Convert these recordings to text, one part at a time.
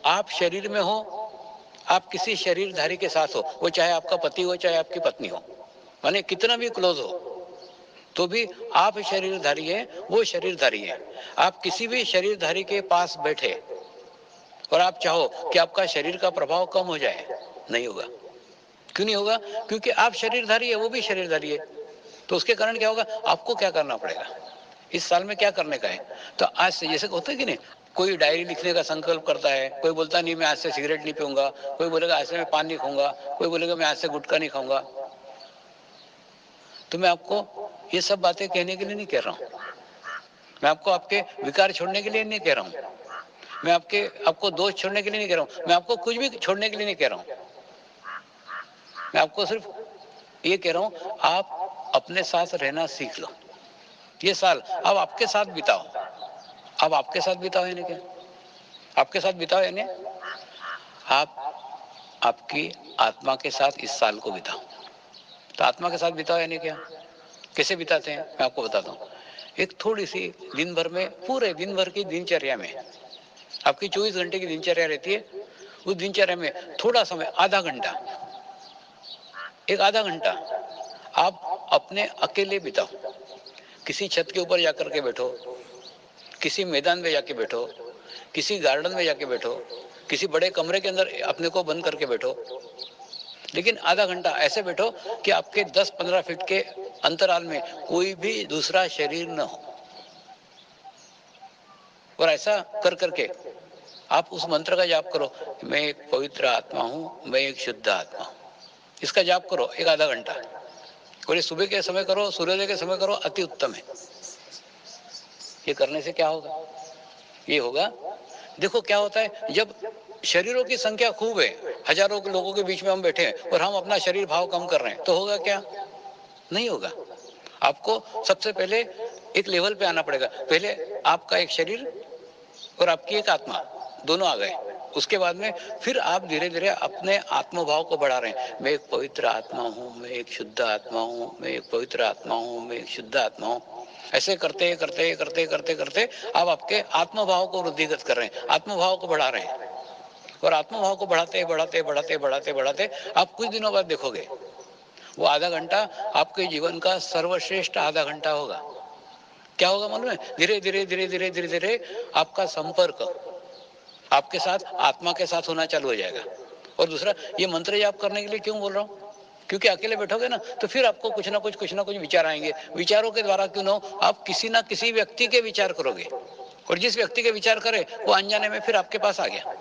आप शरीर में हो, आप किसी शरीरधारी के साथ हो, वो चाहे आपका पति हो चाहे आपकी पत्नी हो, माने कितना भी क्लोज हो, तो भी आप शरीरधारी हैं, वो शरीरधारी है। आप किसी भी शरीरधारी के पास बैठे और आप चाहो कि आपका शरीर का प्रभाव कम हो जाए, नहीं होगा। क्यों नहीं होगा? क्योंकि आप शरीरधारी है, वो भी शरीरधारी है। तो उसके कारण क्या होगा? आपको क्या करना पड़ेगा, इस साल में क्या करने का है। तो आज से जैसे होता है कि नहीं, कोई डायरी लिखने का संकल्प करता है, कोई बोलता नहीं मैं आज से सिगरेट नहीं पीऊंगा, कोई बोलेगा आज से मैं पान नहीं खाऊंगा, कोई बोलेगा मैं आज से गुटखा नहीं खाऊंगा। तो मैं आपको ये सब बातें कहने के लिए नहीं कह रहा हूं, मैं आपको आपके विकार छोड़ने के लिए नहीं कह रहा हूं, मैं आपको दोष छोड़ने के लिए नहीं कह रहा हूं, मैं आपको कुछ भी छोड़ने के लिए नहीं कह रहा हूं। मैं आपको सिर्फ ये कह रहा हूं, आप अपने साथ रहना सीख लो। ये साल अब आपके साथ बिताओ, अब आपके साथ बिताओ, यानी क्या? आपके साथ बिताओ यानी आप आपकी आत्मा के साथ इस साल को बिताओ। तो आत्मा के साथ बिताओ यानी क्या? कैसे बिताते हैं मैं आपको बताता हूँ। एक थोड़ी सी दिन भर में, पूरे दिन भर की दिनचर्या में, आपकी 24 घंटे की दिनचर्या रहती है, उस दिनचर्या में थोड़ा समय, आधा घंटा, एक आधा घंटा आप अपने अकेले बिताओ। किसी छत के ऊपर जाकर के बैठो, किसी मैदान में जाके बैठो, किसी गार्डन में जाके बैठो, किसी बड़े कमरे के अंदर अपने को बंद करके बैठो, लेकिन आधा घंटा ऐसे बैठो कि आपके 10-15 फीट के अंतराल में कोई भी दूसरा शरीर न हो। और ऐसा कर करके आप उस मंत्र का जाप करो, मैं एक पवित्र आत्मा हूं, मैं एक शुद्ध आत्मा हूं। इसका जाप करो एक आधा घंटा, और ये सुबह के समय करो, सूर्योदय के समय करो, अति उत्तम है। ये करने से क्या होगा? ये होगा, देखो क्या होता है, जब शरीरों की संख्या खूब है, हजारों के लोगों के बीच में हम बैठे हैं और हम अपना शरीर भाव कम कर रहे हैं, तो होगा क्या? नहीं होगा। आपको सबसे पहले एक लेवल पे आना पड़ेगा। पहले आपका एक शरीर और आपकी एक आत्मा, दोनों आ गए। उसके बाद में फिर आप धीरे धीरे अपने आत्मभाव को बढ़ा रहे हैं। मैं एक पवित्र आत्मा हूं, मैं एक शुद्ध आत्मा हूं, मैं एक पवित्र आत्मा हूं, मैं एक शुद्ध आत्मा हूं। ऐसे करते करते करते करते करते आप आपके आत्मभाव को वृद्धिगत कर रहे हैं, आत्मभाव को बढ़ा रहे हैं। और आत्मभाव को बढ़ाते बढ़ाते बढ़ाते बढ़ाते बढ़ाते आप कुछ दिनों बाद देखोगे, वो आधा घंटा आपके जीवन का सर्वश्रेष्ठ आधा घंटा होगा। क्या होगा मालूम है? धीरे धीरे धीरे धीरे धीरे धीरे आपका संपर्क आपके साथ, आत्मा के साथ होना चालू हो जाएगा। और दूसरा, ये मंत्र जाप करने के लिए क्यों बोल रहा हूं? क्योंकि अकेले बैठोगे ना, तो फिर आपको कुछ ना कुछ विचार आएंगे। विचारों के द्वारा क्यों ना हो, आप किसी ना किसी व्यक्ति के विचार करोगे, और जिस व्यक्ति के विचार करे वो अनजाने में फिर आपके पास आ गया।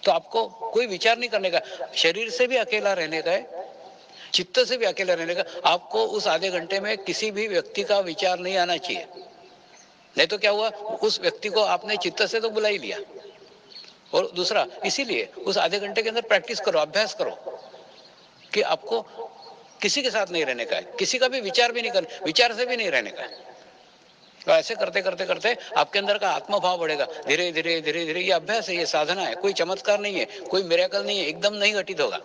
तो आपको कोई विचार नहीं करने का, शरीर से भी अकेला रहने का है, चित्त से भी अकेला रहने का। आपको उस आधे घंटे में किसी भी व्यक्ति का विचार नहीं आना चाहिए, नहीं तो क्या हुआ, उस व्यक्ति को आपने चित्त से तो बुला ही लिया। और दूसरा, इसीलिए उस आधे घंटे के अंदर प्रैक्टिस करो, अभ्यास करो कि आपको किसी के साथ नहीं रहने का है, किसी का भी विचार भी नहीं करना, विचार से भी नहीं रहने का है। तो ऐसे करते करते करते आपके अंदर का आत्मभाव बढ़ेगा धीरे धीरे धीरे धीरे। ये अभ्यास है, ये साधना है, कोई चमत्कार नहीं है, कोई मिरेकल नहीं है, एकदम नहीं घटित होगा।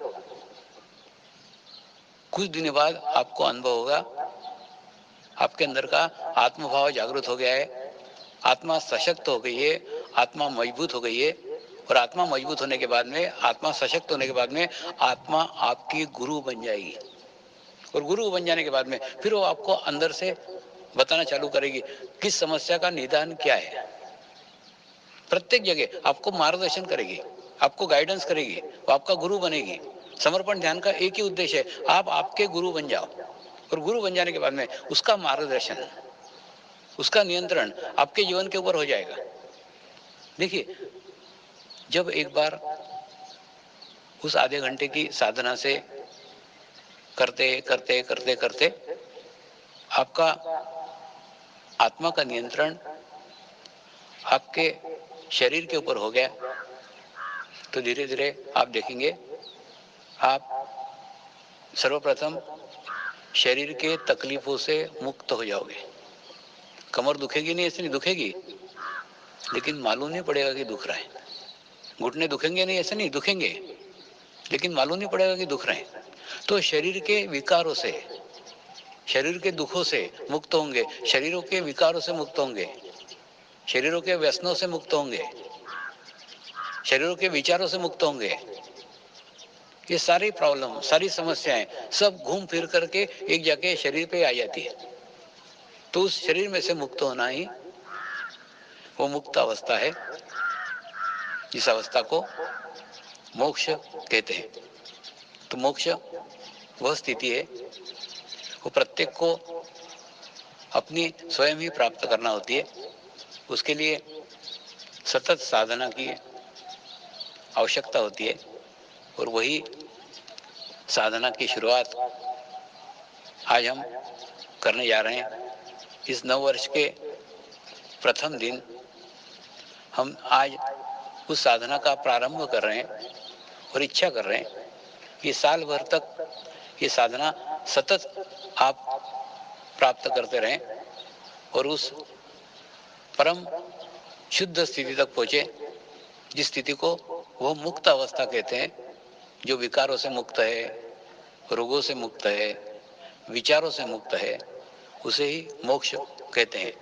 कुछ दिन बाद आपको अनुभव होगा, आपके अंदर का आत्मभाव जागृत हो गया है, आत्मा सशक्त हो गई है, आत्मा मजबूत हो गई है। और आत्मा मजबूत होने के बाद में, आत्मा सशक्त होने के बाद में, आत्मा आपकी गुरु बन जाएगी। और गुरु बन जाने के बाद में फिर वो आपको अंदर से बताना चालू करेगी किस समस्या का निदान क्या है। प्रत्येक जगह आपको मार्गदर्शन करेगी, आपको गाइडेंस करेगी, वो आपका गुरु बनेगी। समर्पण ध्यान का एक ही उद्देश्य है, आप आपके गुरु बन जाओ। और गुरु बन जाने के बाद में उसका मार्गदर्शन, उसका नियंत्रण आपके जीवन के ऊपर हो जाएगा। देखिए, जब एक बार उस आधे घंटे की साधना से करते करते करते करते आपका आत्मा का नियंत्रण आपके शरीर के ऊपर हो गया, तो धीरे धीरे आप देखेंगे, आप सर्वप्रथम शरीर के तकलीफों से मुक्त हो जाओगे। कमर दुखेगी नहीं, ऐसे नहीं दुखेगी, लेकिन मालूम नहीं पड़ेगा कि दुख रहा है। घुटने दुखेंगे नहीं, ऐसे नहीं दुखेंगे, लेकिन मालूम नहीं पड़ेगा कि दुख रहे हैं। तो शरीर के विकारों से, शरीर के दुखों से मुक्त होंगे, शरीरों के विकारों से मुक्त होंगे, शरीरों के व्यसनों से मुक्त होंगे। शरीरों के विचारों से मुक्त होंगे। ये सारी प्रॉब्लम, सारी समस्याएं सब घूम फिर करके एक जगह शरीर पे आ जाती है। तो उस शरीर में से मुक्त होना ही वो मुक्त अवस्था है, जिस अवस्था को मोक्ष कहते हैं। तो मोक्ष वह स्थिति है, वो प्रत्येक को अपनी स्वयं ही प्राप्त करना होती है। उसके लिए सतत साधना की आवश्यकता होती है, और वही साधना की शुरुआत आज हम करने जा रहे हैं। इस नव वर्ष के प्रथम दिन हम आज उस साधना का प्रारंभ कर रहे हैं और इच्छा कर रहे हैं कि साल भर तक ये साधना सतत आप प्राप्त करते रहें और उस परम शुद्ध स्थिति तक पहुंचे, जिस स्थिति को वो मुक्त अवस्था कहते हैं, जो विकारों से मुक्त है, रोगों से मुक्त है, विचारों से मुक्त है, उसे ही मोक्ष कहते हैं।